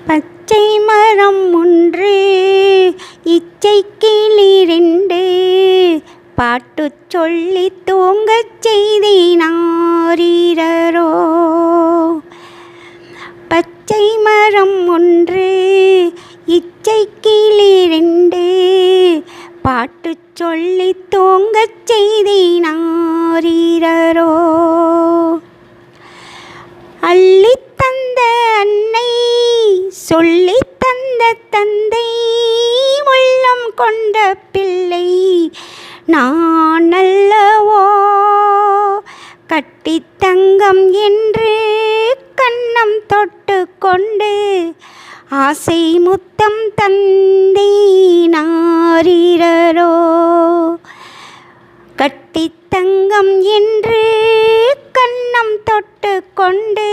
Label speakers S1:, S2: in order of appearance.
S1: பச்சை மரம் ஒன்று இச்சை கிளி ரெண்டு பாட்டுச் சொல்லித் தூங்கச் செய்தினாரீரரோ. பச்சை மரம் ஒன்று இச்சை கிளி ரெண்டு பாட்டுச் சொல்லித் தூங்கச் செய்தினாரீரரோ. அள்ளித் தந்த அன்னை சொல்லித் தந்த தந்தை உள்ளம் கொண்ட பிள்ளை நான் அல்லவோ. கட்டித் தங்கம் என்று கன்னம் தொட்டு கொண்டு ஆசை முத்தம் தந்தீனாரீரரோ. கட்டித் தங்கம் என்று கன்னம் தொட்டு கொண்டு